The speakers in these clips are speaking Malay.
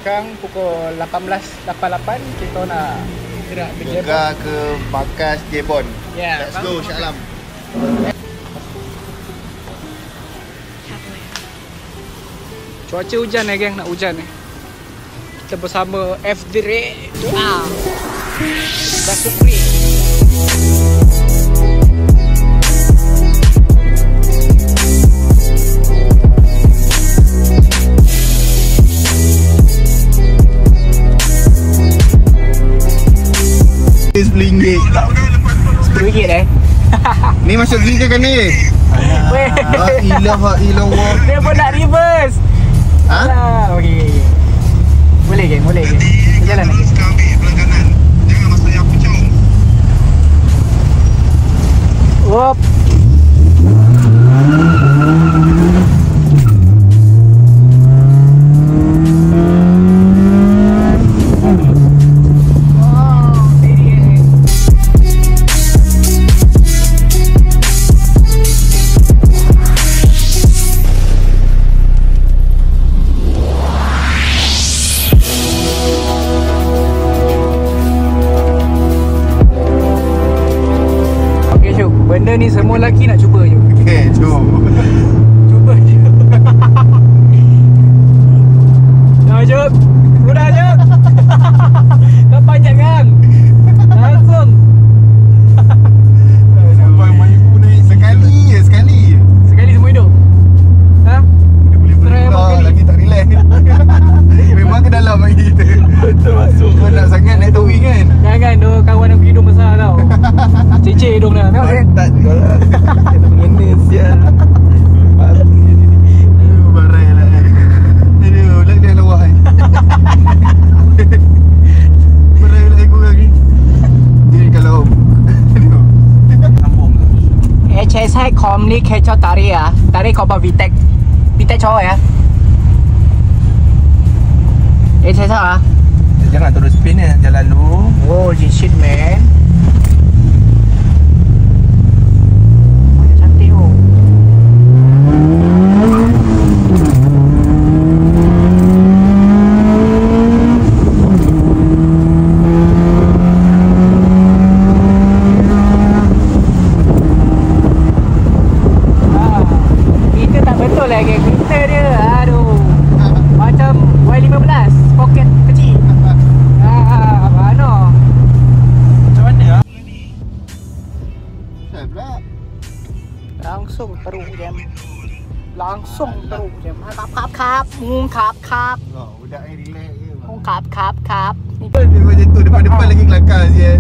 sekarang pukul 18.88. Kita nak gerak ke Jebon. Gerak ke markas Jebon. Ya, Let's go Shah Alam. Cuaca hujan geng, nak hujan Kita bersama F-Direct. Dah Supri. RM10 Ni masuk gigi kan ni? La ilaha illallah. Dia pun nak reverse. Ha? Okey. Boleh geng, boleh geng. Jalan lagi. Jangan masuk yang pucung. Op. Benda ni semua lelaki nak cuba je. Okey, jom. Cuba je. Dah jom. Sudah jom. Kau panjat kan? Langsung. Sampai maiku naik sekali je, sekali. Sekali semua hidup. Ha? Dia boleh Try abang bergerak kali. lagi tak relax. Memang ke dalam lagi kita. Termasuk. Kau nak sangat naik towing kan? Jangan tu kawan aku hidung besar tau. Cecek hidung dah. Tengok eh. Tak kau lah. Kena mengena sial. Aduh, barai lah. Aduh, lagi dia lawak kan. Barai lah aku lagi. Jadi kalau sambung ke? HS hai com ni khe cho tarik ah. Tarik kau bawa VTEC. VTEC cowok ya. HS ah. Jangan terus spin ya, jalan dulu. Oh, shit man. Cantik oh. Kita tak betul lagi. Kita dia, aduh. Macam Y15 pocket kecil. Mana? Macam mana ah? Saya pula. Langsung teruk jam. Langsung teruk jam. Kap kap. Kap kap. Oh, budak ni relax je. Kap. Dia macam tu depan-depan lagi kelakar sial.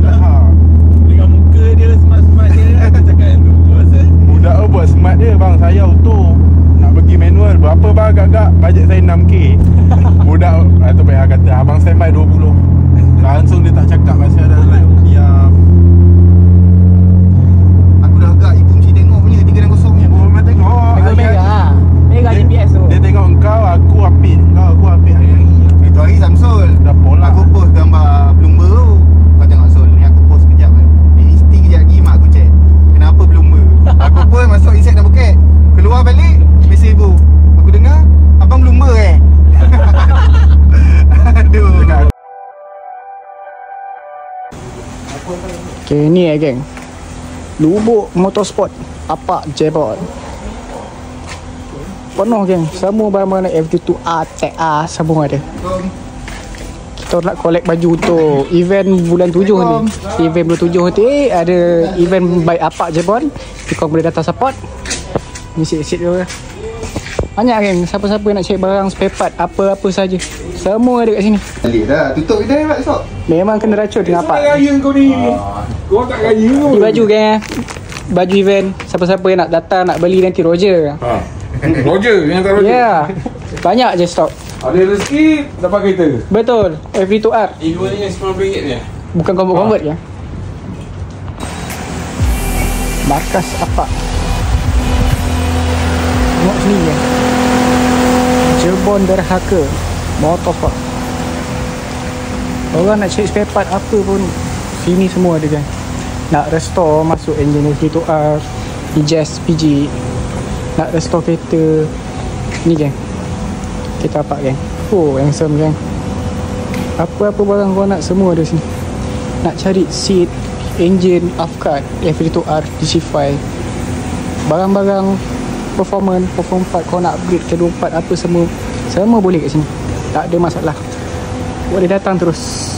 Dengan muka dia smart-smart dia. Cakap tu rasa. Budak tu buat smart dia bang, saya auto. Nak pergi manual, berapa bang agak-agak? Bajet saya 6k. Budak tu payah kata, abang standby 20. Langsung dia tak cakap pasal ada like diam. Aku dah agak ibu mesti tengok punya 360 punya. Oh, memang tengok. Mega GPS tu. Dia tengok engkau, aku apit. Aku apit hari-hari. Itu hari Samsul. Dah pola. Aku post gambar Bloomber tu. Kau tengok Sol, ni aku post kejap kan. Dia history kejap lagi mak aku check. Kenapa Bloomber? Aku post masuk insert dah buket. Keluar balik, mesej ibu. Aku dengar, abang Bloomber Aduh. Okay, ni geng. Lubuk Motorsport Apak Jebon. Penuh geng. Semua barang-barang FD2R, TR semua ada. Kita nak collect baju untuk event bulan 7 ni. Event bulan 7 nanti ada event by Apak Jebon. Kau boleh datang support. Ni sit-sit dulu. Banyak geng. Siapa-siapa nak cek barang spare part apa-apa saja. Semua ada kat sini. Balik dah. Tutup kedai Mak esok. Memang kena racun dengan Apak. Raya kau ni. Kau tak raya kau. Ni baju geng. Baju event. Siapa-siapa yang nak datang nak beli nanti Roger. Roger yang tak Roger. Ya. Banyak je stok. Ada rezeki dapat kereta. Betul. FD2R. Dua ni yang RM10 je. Bukan convert ya. Markas Apak. Tengok sini ya. Jebon Derhaka Motorsport. Orang nak cek spare part apa pun sini semua ada kan. Nak restore masuk enjin FD2R, EJS PG. Nak restore kereta ni geng. Kita Apak geng. Oh, handsome geng. Apa-apa barang kau nak semua ada sini. Nak cari seat, engine, afkat, FD2R, DC5, barang-barang performance part kau nak upgrade ke 24 apa semua boleh kat sini. Tak ada masalah. Boleh datang terus.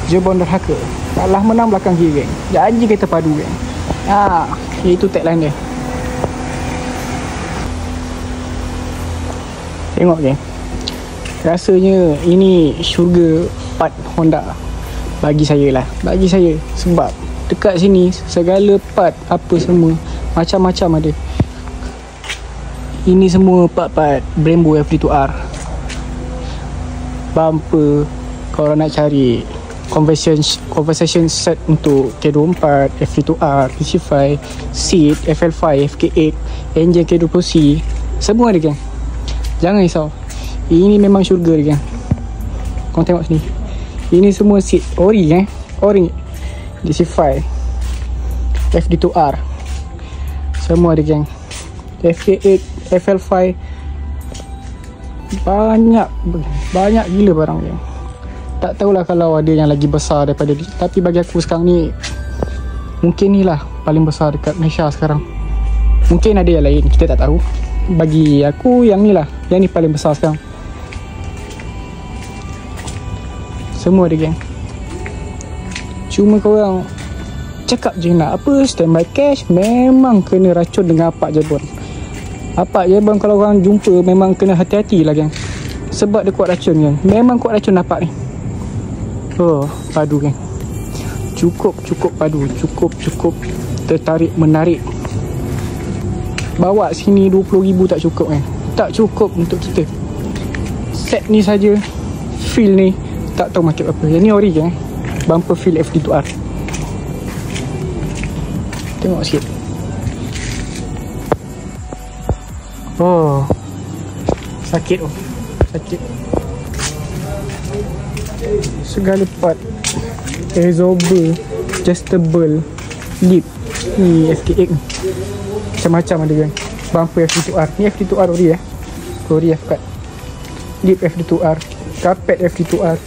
Jebon Derhaka. Taklah menang belakang kiri, geng. Janji kita padu, geng. Itu tagline dia. Tengok, geng. Rasanya ini syurga part Honda. Bagi saya lah. Bagi saya. Sebab dekat sini segala part apa semua macam-macam ada. Ini semua part-part Brembo FD2R. Bumper kalau nak cari conversation set untuk K24, FD2R, DC5, seat, FL5, FK8, engine K20C, semua ada, geng. Jangan risau. Ini memang syurga dia, geng. Kau tengok sini. Ini semua seat ori, geng. Ori. DC5, FD2R, semua ada, geng. FK8, FL5, banyak gila barang, geng. Tak tahulah kalau ada yang lagi besar daripada ni. Tapi bagi aku sekarang ni, mungkin ni lah paling besar dekat Malaysia sekarang. Mungkin ada yang lain, kita tak tahu. Bagi aku yang ni lah, yang ni paling besar sekarang. Semua ada, geng. Cuma korang cakap je nak apa, standby cash, memang kena racun dengan Apak Jebon. Apak Jebon kalau korang jumpa memang kena hati-hati lah, geng. Sebab dia kuat racun, geng. Memang kuat racun Apak ni. Oh, padu, geng. Cukup padu. Cukup tertarik menarik. Bawa sini 20,000 tak cukup, geng. Tak cukup untuk kita. Set ni saja, feel ni tak tahu macam apa. Yang ni ori, geng. Bumper feel FD2R. Tengok sikit. Oh, sakit, oh. Sakit. Segala part, absorber, adjustable, lip. Ni FK8 ni. Macam-macam ada, geng. Bumper FD2R. Ni FD2R ori, ori FK. Lip FD2R, carpet FD2R.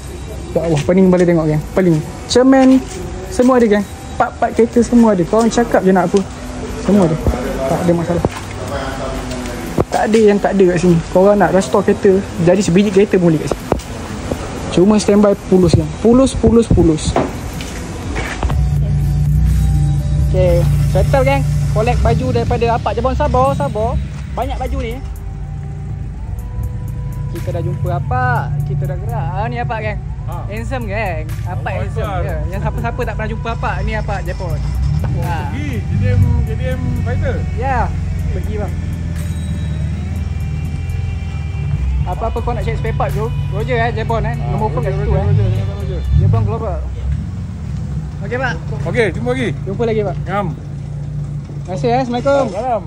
Ya Allah, pening boleh tengok, geng. Pening. Cermin semua ada, geng. Part-part kereta semua ada. Korang cakap je nak apa, semua ada. Tak ada masalah. Tak ada yang tak ada kat sini. Korang nak restore kereta, jadi sebiji kereta boleh kat sini. Cuma standby pulus, geng. Pulus. Okay, settle, geng. Collect baju daripada Apak Jebon. Sabar. Banyak baju ni. Kita dah jumpa Apak. Kita dah gerak. Ni Apak, geng. Handsome, geng. Apak handsome je. Yang siapa-siapa tak pernah jumpa Apak, ni Apak Jebon. Pergi JDM fighter. Ya, pergi, bang. Apa-apa kau nak check spare part, Roger, Jebon, nombor phone kat situ, Jebon Global. Okey, Pak. Okey, jumpa lagi. Jumpa lagi, Pak. Ngam. Terima kasih, Assalamualaikum. Salam.